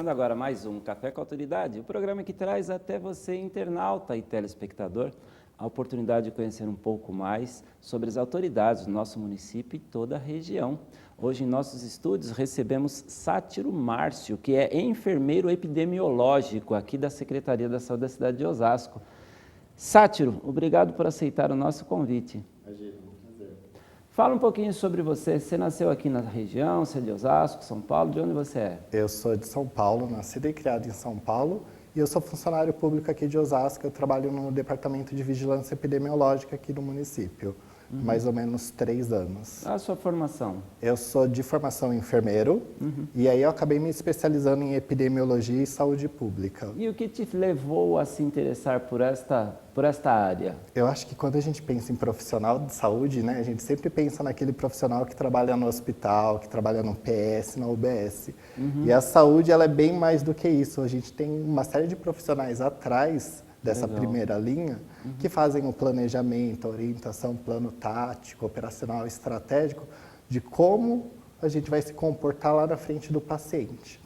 Agora mais um Café com Autoridade, o programa que traz até você, internauta e telespectador, a oportunidade de conhecer um pouco mais sobre as autoridades do nosso município e toda a região. Hoje em nossos estúdios recebemos Sátiro Márcio, que é enfermeiro epidemiológico aqui da Secretaria da Saúde da cidade de Osasco. Sátiro, obrigado por aceitar o nosso convite. Imagina, um prazer. Fala um pouquinho sobre você. Você nasceu aqui na região, você é de Osasco, São Paulo, de onde você é? Eu sou de São Paulo, nascido e criado em São Paulo, e eu sou funcionário público aqui de Osasco. Eu trabalho no Departamento de Vigilância Epidemiológica aqui do município, mais ou menos 3 anos. A sua formação? Eu sou de formação enfermeiro, e aí eu acabei me especializando em epidemiologia e saúde pública. E o que te levou a se interessar por esta área? Eu acho que quando a gente pensa em profissional de saúde, né, a gente sempre pensa naquele profissional que trabalha no hospital, que trabalha no PS, na UBS. E a saúde, ela é bem mais do que isso. A gente tem uma série de profissionais atrás dessa primeira linha que fazem o planejamento, a orientação, plano tático, operacional, estratégico, de como a gente vai se comportar lá na frente do paciente.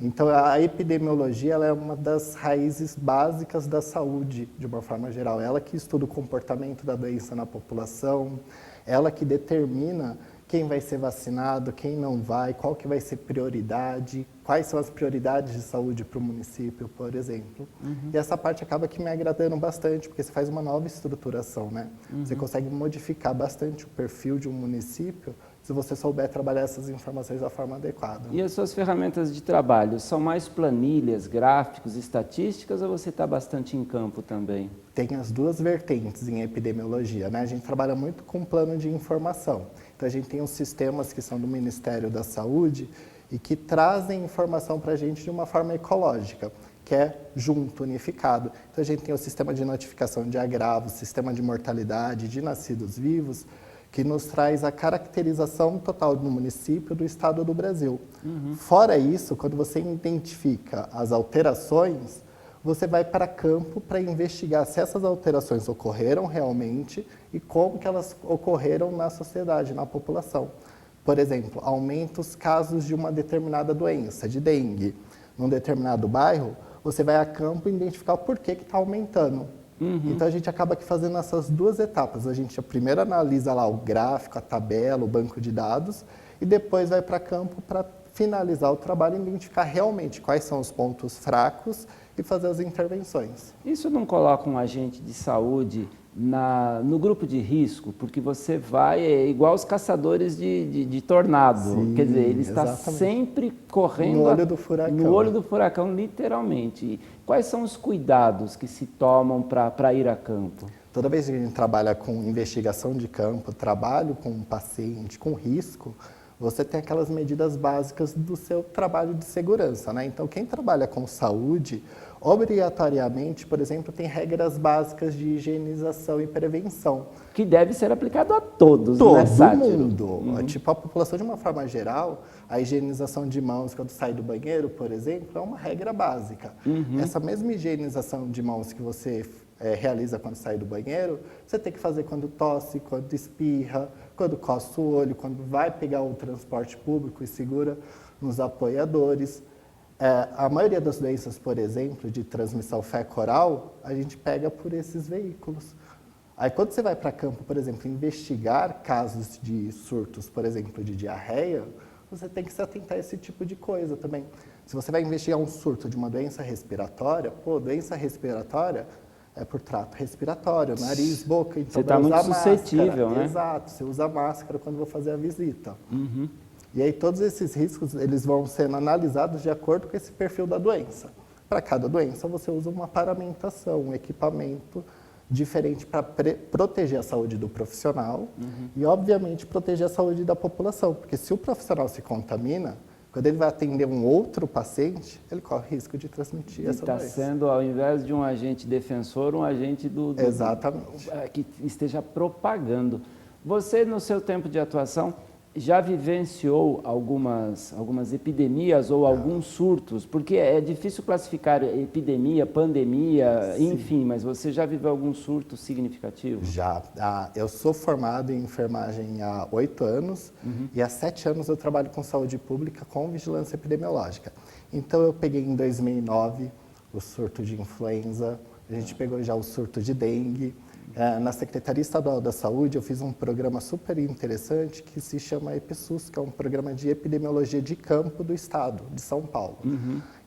Então, a epidemiologia, ela é uma das raízes básicas da saúde, de uma forma geral. Ela que estuda o comportamento da doença na população, ela que determina quem vai ser vacinado, quem não vai, qual que vai ser prioridade, quais são as prioridades de saúde para o município, por exemplo. E essa parte acaba que me agradando bastante, porque você faz uma nova estruturação, né? Você consegue modificar bastante o perfil de um município se você souber trabalhar essas informações da forma adequada. E as suas ferramentas de trabalho, são mais planilhas, gráficos, estatísticas, ou você está bastante em campo também? Tem as duas vertentes em epidemiologia, né? A gente trabalha muito com plano de informação. Então, a gente tem os sistemas que são do Ministério da Saúde e que trazem informação para a gente de uma forma ecológica, que é junto, unificado. Então, a gente tem o sistema de notificação de agravos, sistema de mortalidade de nascidos vivos, que nos traz a caracterização total do município, do estado do Brasil. Fora isso, quando você identifica as alterações, você vai para campo para investigar se essas alterações ocorreram realmente e como que elas ocorreram na sociedade, na população. Por exemplo, aumenta os casos de uma determinada doença, de dengue, num determinado bairro, você vai a campo identificar o porquê que está aumentando. Então, a gente acaba aqui fazendo essas duas etapas. A gente primeiro analisa lá o gráfico, a tabela, o banco de dados, e depois vai para campo para finalizar o trabalho e identificar realmente quais são os pontos fracos e fazer as intervenções. Isso não coloca um agente de saúde no grupo de risco, porque você vai, é igual os caçadores de tornado. Sim, quer dizer, ele está exatamente. sempre correndo No olho do furacão. No olho do furacão, literalmente. E quais são os cuidados que se tomam para ir a campo? Toda vez que a gente trabalha com investigação de campo, trabalho com um paciente com risco, você tem aquelas medidas básicas do seu trabalho de segurança, né? Então, quem trabalha com saúde, obrigatoriamente, por exemplo, tem regras básicas de higienização e prevenção. Que deve ser aplicado a todos, Todo né, Sátiro? mundo. Tipo, a população de uma forma geral, a higienização de mãos quando sai do banheiro, por exemplo, é uma regra básica. Essa mesma higienização de mãos que você realiza quando sai do banheiro, você tem que fazer quando tosse, quando espirra, quando coça o olho, quando vai pegar o transporte público e segura nos apoiadores. A maioria das doenças, por exemplo, de transmissão fecal-oral, a gente pega por esses veículos. Aí, quando você vai para campo, por exemplo, investigar casos de surtos, por exemplo, de diarreia, você tem que se atentar a esse tipo de coisa também. Se você vai investigar um surto de uma doença respiratória, doença respiratória é por trato respiratório, nariz, boca, então você está muito suscetível, né? Exato, você usa máscara quando vou fazer a visita. E aí todos esses riscos, eles vão sendo analisados de acordo com esse perfil da doença. Para cada doença, você usa uma paramentação, um equipamento diferente para proteger a saúde do profissional e, obviamente, proteger a saúde da população. Porque se o profissional se contamina, quando ele vai atender um outro paciente, ele corre risco de transmitir essa doença. Está sendo, ao invés de um agente defensor, um agente Exatamente. que esteja propagando. Você, no seu tempo de atuação, já vivenciou algumas epidemias ou alguns surtos? Porque é difícil classificar epidemia, pandemia, Sim. enfim, mas você já viveu algum surto significativo? Já. Eu sou formado em enfermagem há 8 anos e há 7 anos eu trabalho com saúde pública com vigilância epidemiológica. Então eu peguei em 2009 o surto de influenza, a gente pegou já o surto de dengue. Na Secretaria Estadual da Saúde eu fiz um programa super interessante que se chama EPSUS, que é um programa de epidemiologia de campo do estado de São Paulo.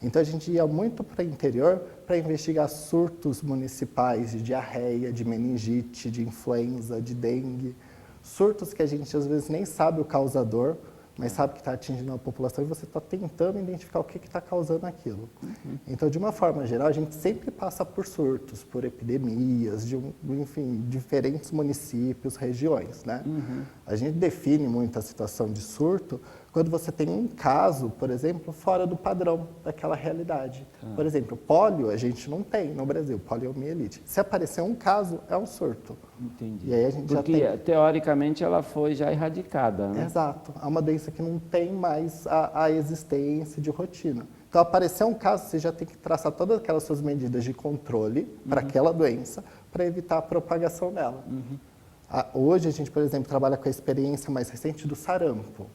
Então a gente ia muito para o interior para investigar surtos municipais de diarreia, de meningite, de influenza, de dengue, surtos que a gente às vezes nem sabe o causador, mas sabe que está atingindo a população e você está tentando identificar o que está causando aquilo. Então, de uma forma geral, a gente sempre passa por surtos, por epidemias, enfim, diferentes municípios, regiões, né? A gente define muito a situação de surto quando você tem um caso, por exemplo, fora do padrão daquela realidade. Por exemplo, pólio a gente não tem no Brasil, poliomielite. Se aparecer um caso, é um surto. Entendi. E aí a gente Porque, já tem... teoricamente, ela foi já erradicada, né? Exato. É uma doença que não tem mais a existência de rotina. Então, aparecer um caso, você já tem que traçar todas aquelas suas medidas de controle para aquela doença, para evitar a propagação dela. Hoje, a gente, por exemplo, trabalha com a experiência mais recente do sarampo.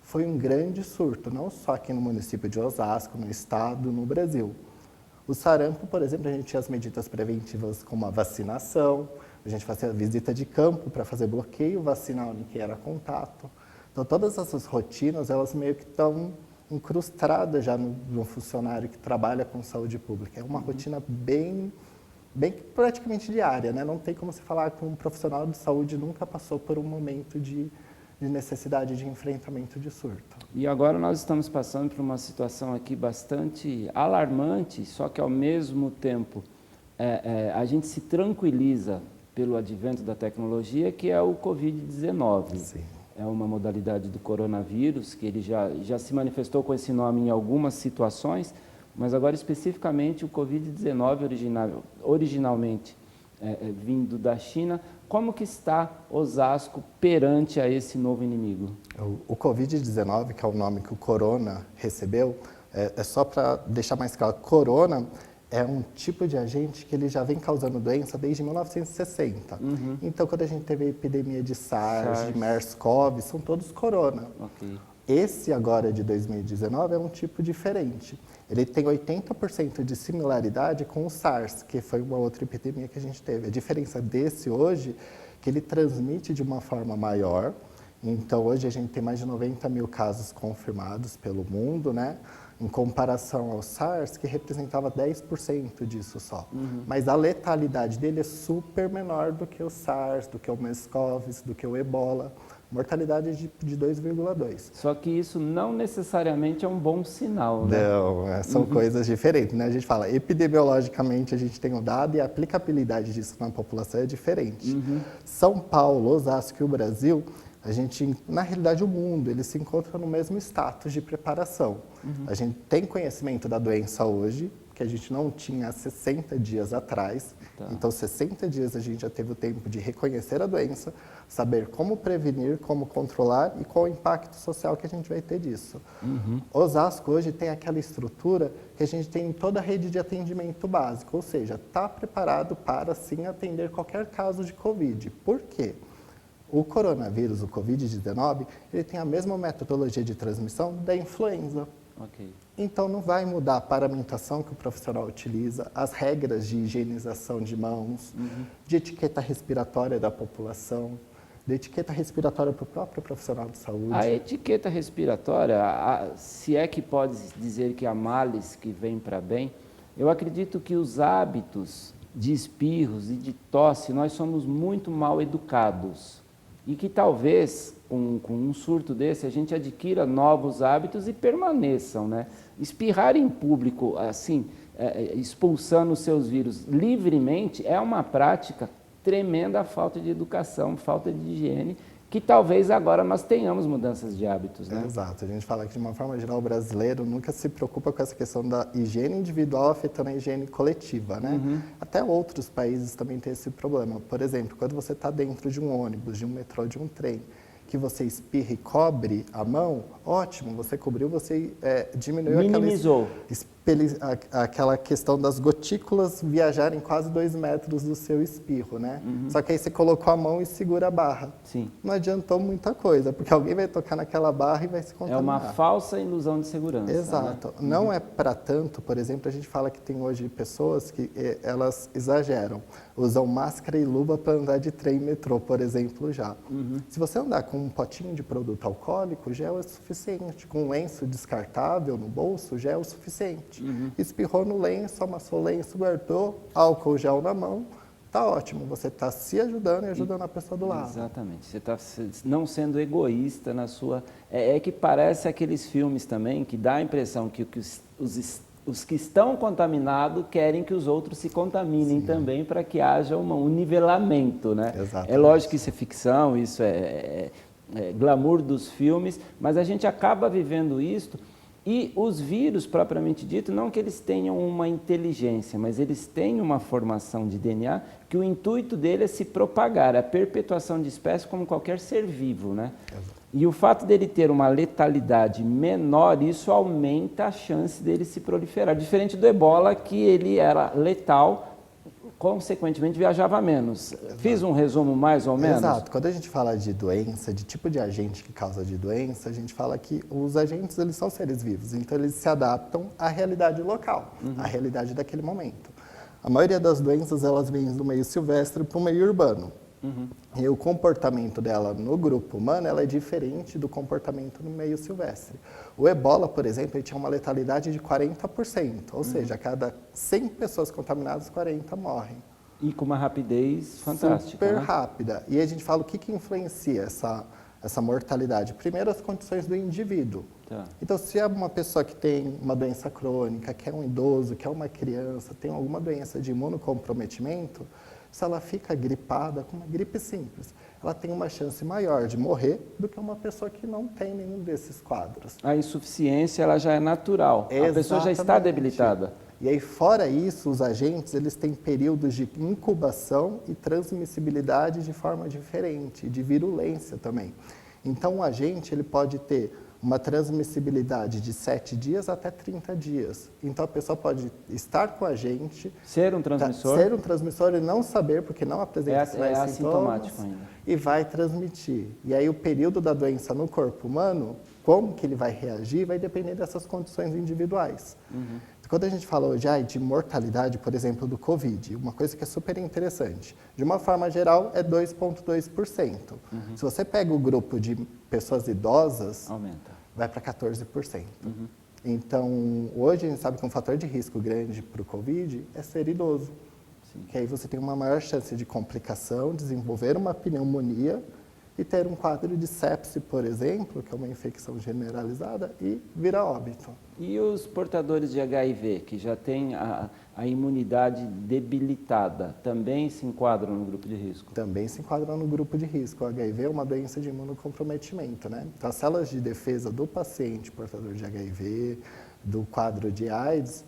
Foi um grande surto, não só aqui no município de Osasco, no estado, no Brasil. O sarampo, por exemplo, a gente tinha as medidas preventivas como a vacinação, a gente fazia visita de campo para fazer bloqueio vacinal em quem era contato. Então, todas essas rotinas, elas meio que estão incrustadas já no funcionário que trabalha com saúde pública. É uma rotina bem praticamente diária, né? Não tem como se falar que um profissional de saúde nunca passou por um momento de necessidade de enfrentamento de surto. E agora nós estamos passando por uma situação aqui bastante alarmante, só que ao mesmo tempo a gente se tranquiliza pelo advento da tecnologia, que é o Covid-19. Sim. É uma modalidade do coronavírus, que ele já se manifestou com esse nome em algumas situações, mas agora especificamente o Covid-19 originalmente vindo da China. Como que está Osasco perante a esse novo inimigo? O Covid-19, que é o nome que o corona recebeu, é só para deixar mais claro, corona é um tipo de agente que ele já vem causando doença desde 1960. Então, quando a gente teve a epidemia de SARS, de MERS-CoV, são todos corona. Okay. Esse agora de 2019 é um tipo diferente. Ele tem 80% de similaridade com o SARS, que foi uma outra epidemia que a gente teve. A diferença desse hoje é que ele transmite de uma forma maior. Então, hoje a gente tem mais de 90 mil casos confirmados pelo mundo, né? Em comparação ao SARS, que representava 10% disso só. Mas a letalidade dele é super menor do que o SARS, do que o MERS-CoV, do que o Ebola. Mortalidade de 2,2. Só que isso não necessariamente é um bom sinal, né? Não, são coisas diferentes, né? A gente fala, epidemiologicamente a gente tem o dado e a aplicabilidade disso na população é diferente. São Paulo, Osasco e o Brasil, a gente, na realidade o mundo, ele se encontra no mesmo status de preparação. A gente tem conhecimento da doença hoje, que a gente não tinha há 60 dias atrás. Então, 60 dias a gente já teve o tempo de reconhecer a doença, saber como prevenir, como controlar e qual o impacto social que a gente vai ter disso. Osasco hoje tem aquela estrutura que a gente tem em toda a rede de atendimento básico, ou seja, está preparado para, sim, atender qualquer caso de Covid. Por quê? O coronavírus, o Covid-19, ele tem a mesma metodologia de transmissão da influenza. Okay. Então, não vai mudar a paramentação que o profissional utiliza, as regras de higienização de mãos, de etiqueta respiratória da população, de etiqueta respiratória para o próprio profissional de saúde. A etiqueta respiratória, se é que pode dizer que há males que vêm para bem, eu acredito que os hábitos de espirros e de tosse, nós somos muito mal educados. E que talvez, com um surto desse, a gente adquira novos hábitos e permaneçam, né? Espirrar em público, assim, expulsando os seus vírus livremente, é uma prática tremenda falta de educação, falta de higiene, que talvez agora nós tenhamos mudanças de hábitos, né? Exato. A gente fala que, de uma forma geral, o brasileiro nunca se preocupa com essa questão da higiene individual afetando a higiene coletiva, né? Até outros países também têm esse problema. Por exemplo, quando você está dentro de um ônibus, de um metrô, de um trem, que você espirra e cobre a mão, ótimo, você cobriu, você diminuiu minimizou aquela questão das gotículas viajarem quase 2 metros do seu espirro, né? Só que aí você colocou a mão e segura a barra. Sim. Não adiantou muita coisa, porque alguém vai tocar naquela barra e vai se contaminar. É uma falsa ilusão de segurança. Exato. Né? Não é para tanto, por exemplo, a gente fala que tem hoje pessoas que elas exageram. Usam máscara e luva para andar de trem e metrô, por exemplo, já. Se você andar com um potinho de produto alcoólico, já é o suficiente. Com um lenço descartável no bolso, já é o suficiente. Espirrou no lenço, amassou o lenço, guardou, álcool gel na mão, tá ótimo. Você está se ajudando e ajudando a pessoa do lado. Exatamente. Você está não sendo egoísta na sua... É que parece aqueles filmes também que dá a impressão que os que estão contaminados querem que os outros se contaminem também para que haja um nivelamento, né? Exatamente. É lógico que isso é ficção, isso é glamour dos filmes, mas a gente acaba vivendo isso. E os vírus, propriamente dito, não que eles tenham uma inteligência, mas eles têm uma formação de DNA que o intuito dele é se propagar, a perpetuação de espécies como qualquer ser vivo, né? E o fato dele ter uma letalidade menor, isso aumenta a chance dele se proliferar. Diferente do ebola, que ele era letal, consequentemente viajava menos. Exato. Fiz um resumo mais ou menos? Exato. Quando a gente fala de doença, de tipo de agente que causa de doença, a gente fala que os agentes eles são seres vivos, então eles se adaptam à realidade local, à realidade daquele momento. A maioria das doenças elas vêm do meio silvestre para o meio urbano. E o comportamento dela no grupo humano ela é diferente do comportamento no meio silvestre. O ebola, por exemplo, ele tinha uma letalidade de 40%, ou seja, a cada 100 pessoas contaminadas, 40 morrem. E com uma rapidez fantástica. Super né? rápida. E a gente fala o que influencia essa mortalidade. Primeiro, as condições do indivíduo. Tá. Então, se é uma pessoa que tem uma doença crônica, que é um idoso, que é uma criança, tem alguma doença de imunocomprometimento, se ela fica gripada com uma gripe simples, ela tem uma chance maior de morrer do que uma pessoa que não tem nenhum desses quadros. A insuficiência ela já é natural, Exatamente. A pessoa já está debilitada. E aí, fora isso, os agentes eles têm períodos de incubação e transmissibilidade de forma diferente, de virulência também. Então, o agente ele pode ter uma transmissibilidade de 7 dias até 30 dias. Então, a pessoa pode estar com a gente... Ser um transmissor? Ser um transmissor e não saber, porque não apresenta sinais é assintomático ainda. E vai transmitir. E aí, o período da doença no corpo humano, como que ele vai reagir, vai depender dessas condições individuais. Quando a gente fala hoje de mortalidade, por exemplo, do Covid, uma coisa que é super interessante, de uma forma geral é 2,2%. Se você pega o grupo de pessoas idosas, vai para 14%. Então, hoje a gente sabe que um fator de risco grande para o Covid é ser idoso. Que aí você tem uma maior chance de complicação, desenvolver uma pneumonia e ter um quadro de sepse, por exemplo, que é uma infecção generalizada, e vir a óbito. E os portadores de HIV, que já têm a imunidade debilitada, também se enquadram no grupo de risco? Também se enquadram no grupo de risco. O HIV é uma doença de imunocomprometimento, né? Então, as células de defesa do paciente portador de HIV, do quadro de AIDS,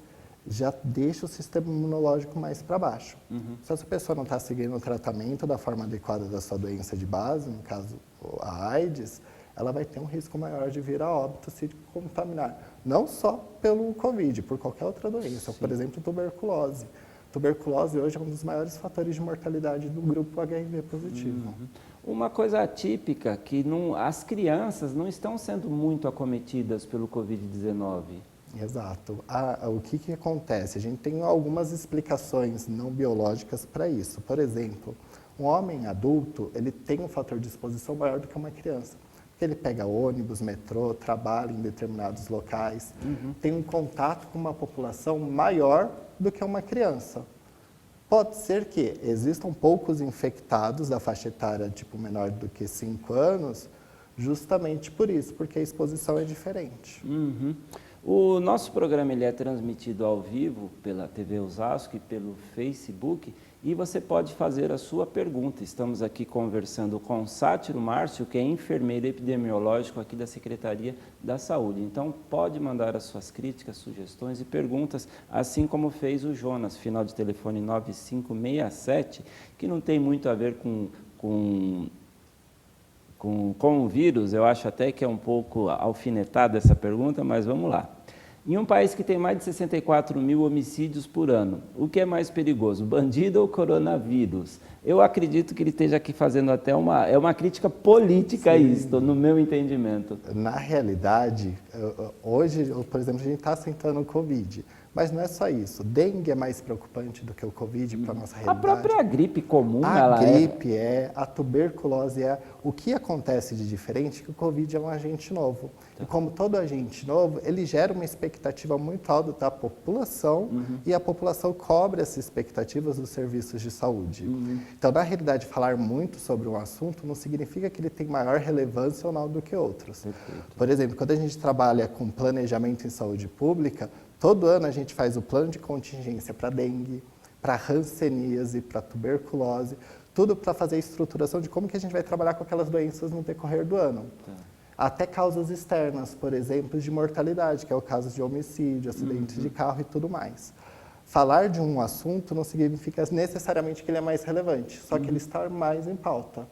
já deixa o sistema imunológico mais para baixo. Se essa pessoa não está seguindo o tratamento da forma adequada da sua doença de base, no caso a AIDS, ela vai ter um risco maior de vir a óbito se contaminar. Não só pelo Covid, por qualquer outra doença, por exemplo, tuberculose. Tuberculose hoje é um dos maiores fatores de mortalidade do grupo HIV positivo. Uma coisa atípica que as crianças não estão sendo muito acometidas pelo Covid-19. Exato. O que acontece? A gente tem algumas explicações não biológicas para isso. Por exemplo, um homem adulto, ele tem um fator de exposição maior do que uma criança. Porque ele pega ônibus, metrô, trabalha em determinados locais, tem um contato com uma população maior do que uma criança. Pode ser que existam poucos infectados da faixa etária tipo menor do que 5 anos, justamente por isso, porque a exposição é diferente. O nosso programa ele é transmitido ao vivo pela TV Osasco e pelo Facebook e você pode fazer a sua pergunta. Estamos aqui conversando com o Sátiro Márcio, que é enfermeiro epidemiológico aqui da Secretaria da Saúde. Então, pode mandar as suas críticas, sugestões e perguntas, assim como fez o Jonas, final de telefone 9567, que não tem muito a ver com com o vírus, eu acho até que é um pouco alfinetada essa pergunta, mas vamos lá. Em um país que tem mais de 64 mil homicídios por ano, o que é mais perigoso, bandido ou coronavírus? Eu acredito que ele esteja aqui fazendo até uma crítica política a isso, no meu entendimento. Na realidade, hoje, por exemplo, a gente está sentando o Covid, mas não é só isso. Dengue é mais preocupante do que o Covid para a nossa realidade. A própria gripe comum, a gripe a tuberculose é. O que acontece de diferente é que o Covid é um agente novo. Tá. E como todo agente novo, ele gera uma expectativa muito alta da população e a população cobra essas expectativas dos serviços de saúde. Então, na realidade, falar muito sobre um assunto não significa que ele tem maior relevância ou não do que outros. Perfeito. Por exemplo, quando a gente trabalha com planejamento em saúde pública, todo ano a gente faz o plano de contingência para dengue, para hanseníase, para tuberculose, tudo para fazer a estruturação de como que a gente vai trabalhar com aquelas doenças no decorrer do ano. Tá. Até causas externas, por exemplo, de mortalidade, que é o caso de homicídio, acidentes de carro e tudo mais. Falar de um assunto não significa necessariamente que ele é mais relevante, só que ele está mais em pauta.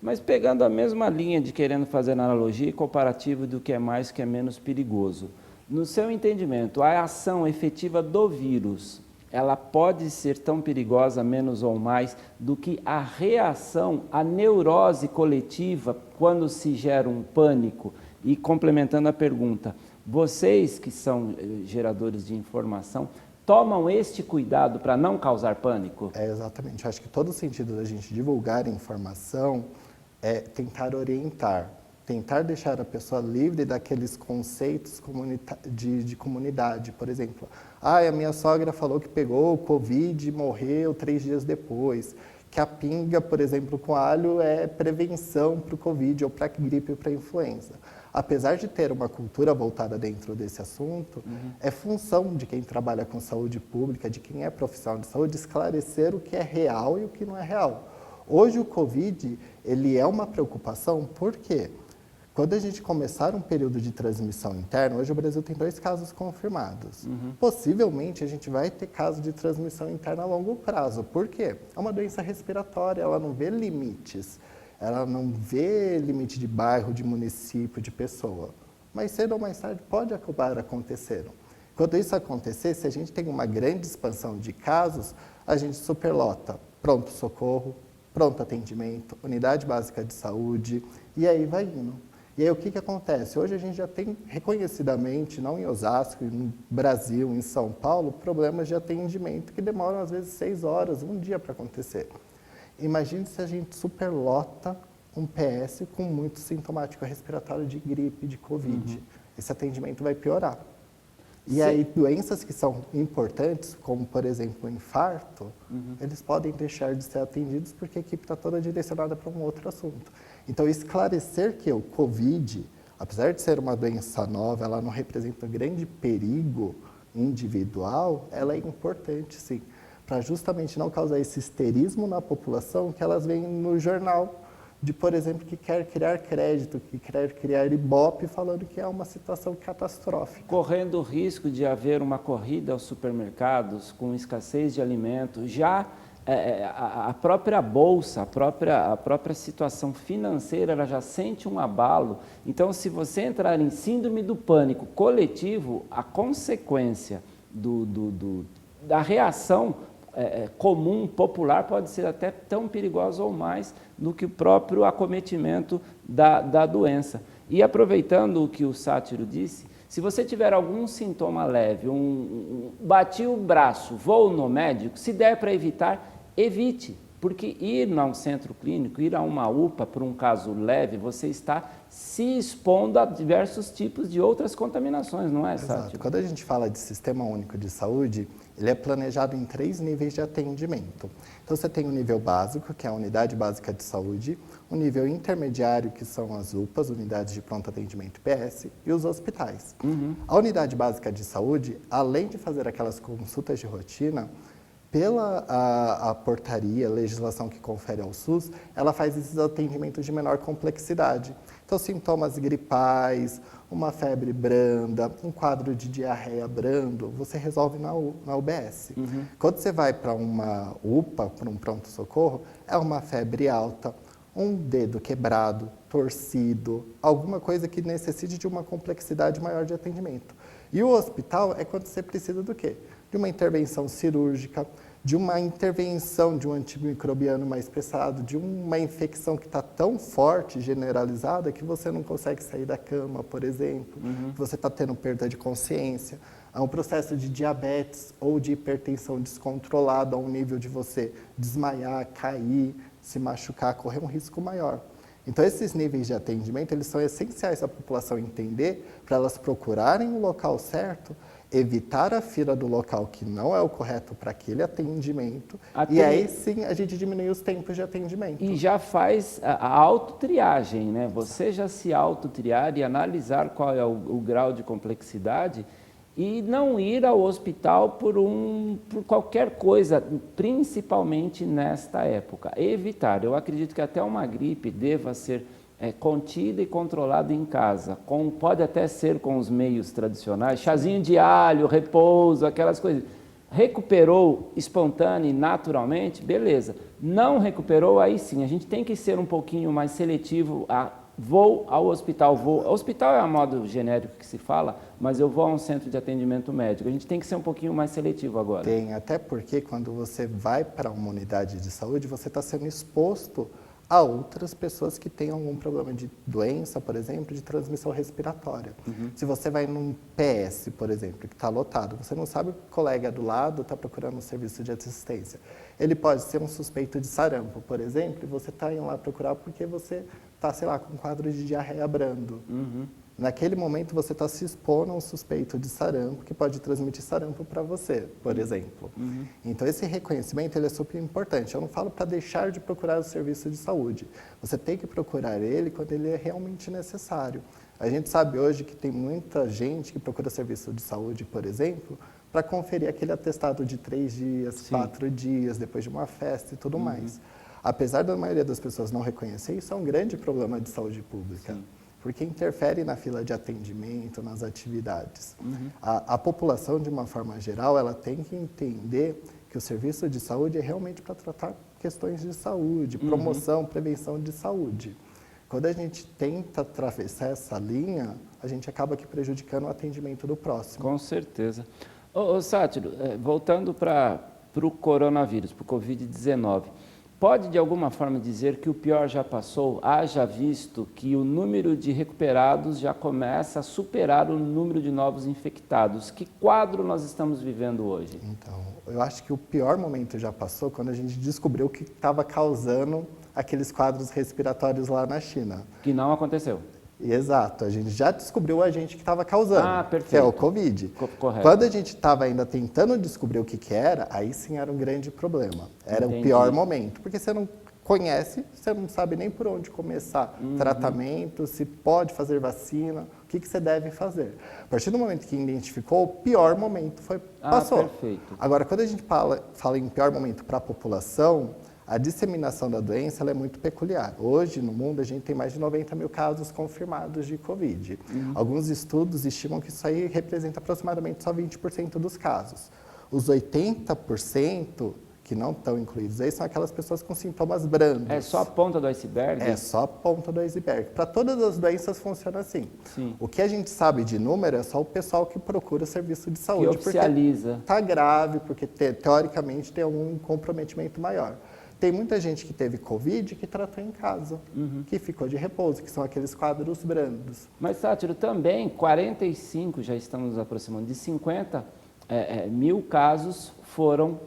Mas pegando a mesma linha de querendo fazer analogia e comparativo do que é mais, que é menos perigoso, no seu entendimento, a ação efetiva do vírus, ela pode ser tão perigosa, menos ou mais, do que a reação, a neurose coletiva, quando se gera um pânico? E complementando a pergunta, vocês que são geradores de informação, tomam este cuidado para não causar pânico? Exatamente. Eu acho que todo o sentido da gente divulgar informação é tentar orientar, tentar deixar a pessoa livre daqueles conceitos de comunidade. Por exemplo, a minha sogra falou que pegou o Covid e morreu 3 dias depois. Que a pinga, por exemplo, com alho é prevenção para o Covid ou para a gripe ou para a influenza. Apesar de ter uma cultura voltada dentro desse assunto, é função de quem trabalha com saúde pública, de quem é profissional de saúde, esclarecer o que é real e o que não é real. Hoje o Covid, ele é uma preocupação, por quê? Quando a gente começar um período de transmissão interna, hoje o Brasil tem 2 casos confirmados. Possivelmente a gente vai ter casos de transmissão interna a longo prazo. Por quê? É uma doença respiratória, ela não vê limites. Ela não vê limite de bairro, de município, de pessoa. Mas cedo ou mais tarde pode acabar acontecendo. Quando isso acontecer, se a gente tem uma grande expansão de casos, a gente superlota pronto-socorro, pronto atendimento, unidade básica de saúde, e aí vai indo. E aí o que acontece? Hoje a gente já tem reconhecidamente, não em Osasco, no Brasil, em São Paulo, problemas de atendimento que demoram às vezes 6 horas, um dia para acontecer. Imagine se a gente superlota um PS com muito sintomático respiratório de gripe, de Covid. Esse atendimento vai piorar. E aí, doenças que são importantes, como, por exemplo, o infarto, eles podem deixar de ser atendidos porque a equipe está toda direcionada para um outro assunto. Então, esclarecer que o Covid, apesar de ser uma doença nova, ela não representa um grande perigo individual, ela é importante, sim, para justamente não causar esse histerismo na população que elas veem no jornal, de, por exemplo, que quer criar crédito, que quer criar Ibope, falando que é uma situação catastrófica. Correndo o risco de haver uma corrida aos supermercados com escassez de alimentos, já a própria bolsa, a própria situação financeira, ela já sente um abalo. Então, se você entrar em síndrome do pânico coletivo, a consequência da reação comum, popular, pode ser até tão perigosa ou mais do que o próprio acometimento da doença. E aproveitando o que o Sátiro disse, se você tiver algum sintoma leve, bati o braço, vou no médico, se der para evitar, evite, porque ir a um centro clínico, ir a uma UPA por um caso leve, você está se expondo a diversos tipos de outras contaminações, não é, Sátiro? Exato. Quando a gente fala de Sistema Único de Saúde, ele é planejado em 3 níveis de atendimento. Então, você tem o nível básico, que é a Unidade Básica de Saúde, o nível intermediário, que são as UPAs, Unidades de Pronto Atendimento PS, e os hospitais. A Unidade Básica de Saúde, além de fazer aquelas consultas de rotina, pela a portaria, legislação que confere ao SUS, ela faz esses atendimentos de menor complexidade. Então, sintomas gripais, uma febre branda, um quadro de diarreia brando, você resolve na UBS. Quando você vai para uma UPA, para um pronto-socorro, é uma febre alta, um dedo quebrado, torcido, alguma coisa que necessite de uma complexidade maior de atendimento. E o hospital é quando você precisa do quê? De uma intervenção cirúrgica, de uma intervenção de um antimicrobiano mais pesado, de uma infecção que está tão forte, generalizada, que você não consegue sair da cama, por exemplo, que você está tendo perda de consciência. Há um processo de diabetes ou de hipertensão descontrolada a um nível de você desmaiar, cair, se machucar, correr um risco maior. Então, esses níveis de atendimento, eles são essenciais para a população entender, para elas procurarem o local certo, evitar a fila do local que não é o correto para aquele atendimento, e aí sim a gente diminui os tempos de atendimento. E já faz a autotriagem, né? Você já se autotriar e analisar qual é o grau de complexidade e não ir ao hospital por qualquer coisa, principalmente nesta época. Evitar. Eu acredito que até uma gripe deva ser contida e controlada em casa. Pode até ser com os meios tradicionais, chazinho de alho, repouso, aquelas coisas. Recuperou espontâneo e naturalmente, beleza. Não recuperou, aí sim, a gente tem que ser um pouquinho mais seletivo. Vou ao hospital, hospital é a modo genérico que se fala, mas eu vou a um centro de atendimento médico. A gente tem que ser um pouquinho mais seletivo agora. Tem, até porque quando você vai para uma unidade de saúde, você está sendo exposto a outras pessoas que têm algum problema de doença, por exemplo, de transmissão respiratória. Se você vai num PS, por exemplo, que está lotado, você não sabe que o colega do lado está procurando um serviço de assistência. Ele pode ser um suspeito de sarampo, por exemplo, e você está indo lá procurar porque você está, sei lá, com um quadro de diarreia brando. Naquele momento, você está se expondo a um suspeito de sarampo, que pode transmitir sarampo para você, por exemplo. Então, esse reconhecimento ele é super importante. Eu não falo para deixar de procurar o serviço de saúde. Você tem que procurar ele quando ele é realmente necessário. A gente sabe hoje que tem muita gente que procura serviço de saúde, por exemplo, para conferir aquele atestado de 3 dias, 4 dias, depois de uma festa e tudo mais. Apesar da maioria das pessoas não reconhecer, isso é um grande problema de saúde pública. Porque interfere na fila de atendimento, nas atividades. A população, de uma forma geral, ela tem que entender que o serviço de saúde é realmente para tratar questões de saúde, promoção, prevenção de saúde. Quando a gente tenta atravessar essa linha, a gente acaba aqui prejudicando o atendimento do próximo. Com certeza. Ô Sátiro, voltando para o coronavírus, para o Covid-19, pode, de alguma forma, dizer que o pior já passou, haja visto que o número de recuperados já começa a superar o número de novos infectados? Que quadro nós estamos vivendo hoje? Então, eu acho que o pior momento já passou quando a gente descobriu o que estava causando aqueles quadros respiratórios lá na China. Que não aconteceu. Exato, a gente já descobriu o agente que estava causando, que é o Covid. Correto. Quando a gente estava ainda tentando descobrir o que era, aí sim era um grande problema. Era o pior momento, porque você não conhece, você não sabe nem por onde começar tratamento, se pode fazer vacina, o que você deve fazer. A partir do momento que identificou, o pior momento passou. Perfeito. Agora, quando a gente fala em pior momento para a população, a disseminação da doença ela é muito peculiar. Hoje, no mundo, a gente tem mais de 90 mil casos confirmados de Covid. Alguns estudos estimam que isso aí representa aproximadamente só 20% dos casos. Os 80% que não estão incluídos aí são aquelas pessoas com sintomas brandos. É só a ponta do iceberg? É só a ponta do iceberg. Para todas as doenças funciona assim. Sim. O que a gente sabe de número é só o pessoal que procura serviço de saúde. Que oficializa. Está grave, porque teoricamente tem algum comprometimento maior. Tem muita gente que teve Covid que tratou em casa, que ficou de repouso, que são aqueles quadros brandos. Mas, Sátiro, também 45, já estamos nos aproximando de 50 mil casos foram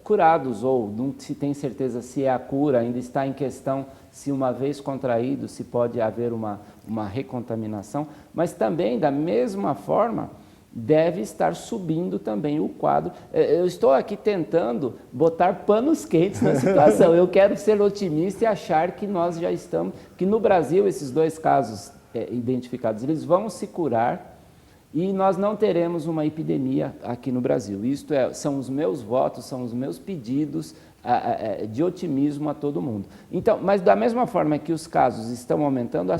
curados, ou não se tem certeza se é a cura, ainda está em questão se uma vez contraído, se pode haver uma recontaminação, mas também, da mesma forma, deve estar subindo também o quadro. Eu estou aqui tentando botar panos quentes na situação. Eu quero ser otimista e achar que nós já estamos, que no Brasil esses 2 casos identificados, eles vão se curar e nós não teremos uma epidemia aqui no Brasil. Isto são os meus votos, são os meus pedidos de otimismo a todo mundo. Então, mas da mesma forma que os casos estão aumentando,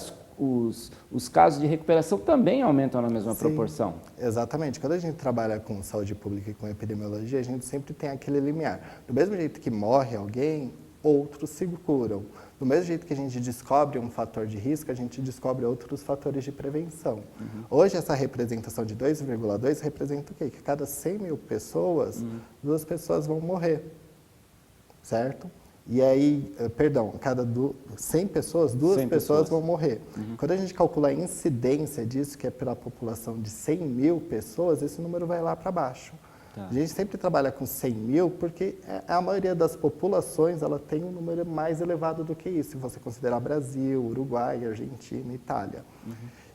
os casos de recuperação também aumentam na mesma proporção. Exatamente. Quando a gente trabalha com saúde pública e com epidemiologia, a gente sempre tem aquele limiar. Do mesmo jeito que morre alguém, outros se curam. Do mesmo jeito que a gente descobre um fator de risco, a gente descobre outros fatores de prevenção. Hoje, essa representação de 2,2 representa o quê? Que a cada 100 mil pessoas, 2 pessoas vão morrer, certo? E aí, perdão, cada 100 pessoas, 2 pessoas vão morrer. Quando a gente calcula a incidência disso, que é pela população de 100 mil pessoas, esse número vai lá para baixo. Tá. A gente sempre trabalha com 100 mil porque a maioria das populações ela tem um número mais elevado do que isso, se você considerar Brasil, Uruguai, Argentina, Itália.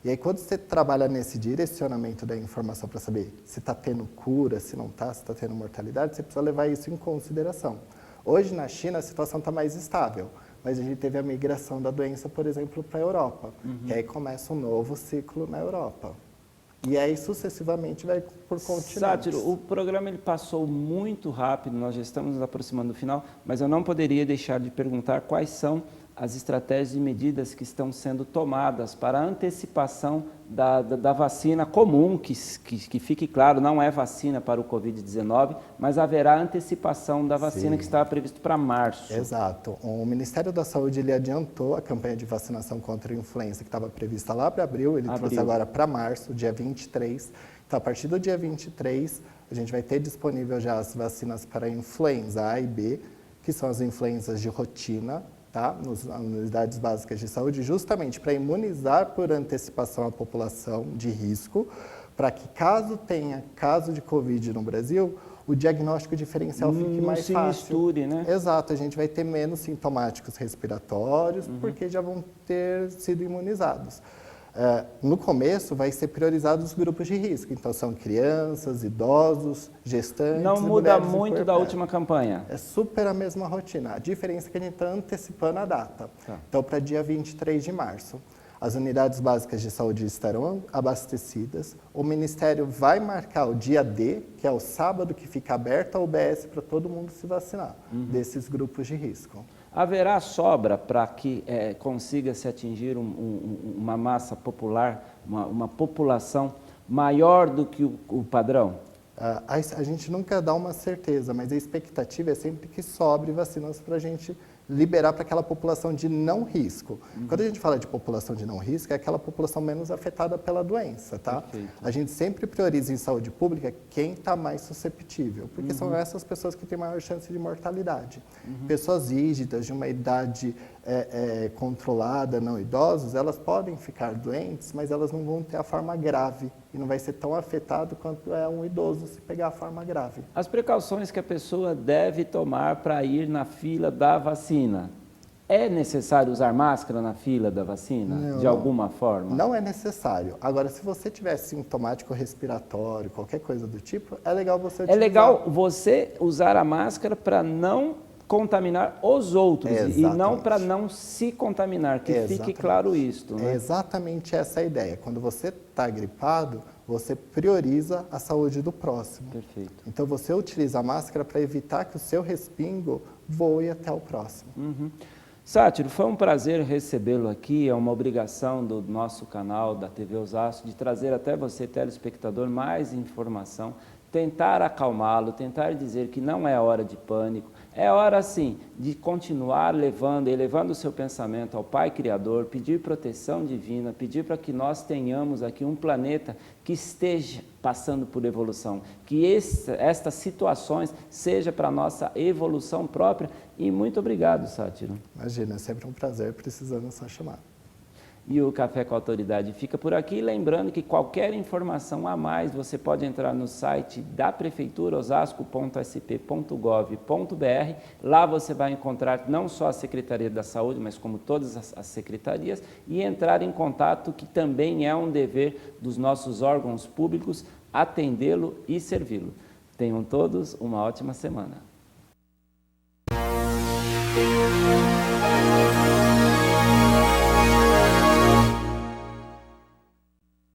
E aí quando você trabalha nesse direcionamento da informação para saber se está tendo cura, se não está, se está tendo mortalidade, você precisa levar isso em consideração. Hoje na China a situação está mais estável, mas a gente teve a migração da doença, por exemplo, para a Europa, que aí começa um novo ciclo na Europa. E aí, sucessivamente, vai por continentes. Sátiro, o programa ele passou muito rápido, nós já estamos nos aproximando do final, mas eu não poderia deixar de perguntar quais são as estratégias e medidas que estão sendo tomadas para a antecipação da vacina comum, que fique claro, não é vacina para o Covid-19, mas haverá antecipação da vacina Sim. que estava previsto para março. Exato. O Ministério da Saúde ele adiantou a campanha de vacinação contra a influenza, que estava prevista lá para abril, ele trouxe agora para março, dia 23. Então, a partir do dia 23, a gente vai ter disponível já as vacinas para a influenza A e B, que são as influenzas de rotina, tá? Nas unidades básicas de saúde, justamente para imunizar por antecipação a população de risco, para que caso tenha caso de Covid no Brasil, o diagnóstico diferencial fique mais fácil. Não se misture, né? Exato, a gente vai ter menos sintomáticos respiratórios, porque já vão ter sido imunizados. No começo, vai ser priorizado os grupos de risco. Então, são crianças, idosos, gestantes. Não muda muito da última campanha. É super a mesma rotina. A diferença é que a gente está antecipando a data. Tá. Então, para dia 23 de março. As unidades básicas de saúde estarão abastecidas. O Ministério vai marcar o dia D, que é o sábado que fica aberta a UBS para todo mundo se vacinar, desses grupos de risco. Haverá sobra para que consiga se atingir uma massa popular, uma população maior do que o padrão? A gente nunca dá uma certeza, mas a expectativa é sempre que sobre vacinas para a gente liberar para aquela população de não risco. Quando a gente fala de população de não risco, é aquela população menos afetada pela doença, tá? Perfeito. A gente sempre prioriza em saúde pública quem está mais susceptível, porque são essas pessoas que têm maior chance de mortalidade. Pessoas rígidas, de uma idade controlada, não idosos, elas podem ficar doentes, mas elas não vão ter a forma grave e não vai ser tão afetado quanto é um idoso se pegar a forma grave. As precauções que a pessoa deve tomar para ir na fila da vacina. É necessário usar máscara na fila da vacina, não, de alguma forma? Não é necessário. Agora, se você tiver sintomático respiratório, qualquer coisa do tipo, é legal você utilizar. É legal você usar a máscara para não contaminar os outros. Exatamente. E não para não se contaminar, que Exatamente. Fique claro isto. Né? É exatamente essa a ideia. Quando você está gripado, você prioriza a saúde do próximo. Perfeito. Então, você utiliza a máscara para evitar que o seu respingo voe até o próximo. Sátiro, foi um prazer recebê-lo aqui, é uma obrigação do nosso canal, da TV Osasco, de trazer até você, telespectador, mais informação, tentar acalmá-lo, tentar dizer que não é hora de pânico, é hora, sim, de continuar elevando o seu pensamento ao Pai Criador, pedir proteção divina, pedir para que nós tenhamos aqui um planeta que esteja passando por evolução, que estas situações sejam para a nossa evolução própria. E muito obrigado, Sátiro. Imagina, é sempre um prazer, precisando só chamar. E o Café com a Autoridade fica por aqui, lembrando que qualquer informação a mais você pode entrar no site da Prefeitura, osasco.sp.gov.br. Lá você vai encontrar não só a Secretaria da Saúde, mas como todas as secretarias, e entrar em contato, que também é um dever dos nossos órgãos públicos, atendê-lo e servi-lo. Tenham todos uma ótima semana.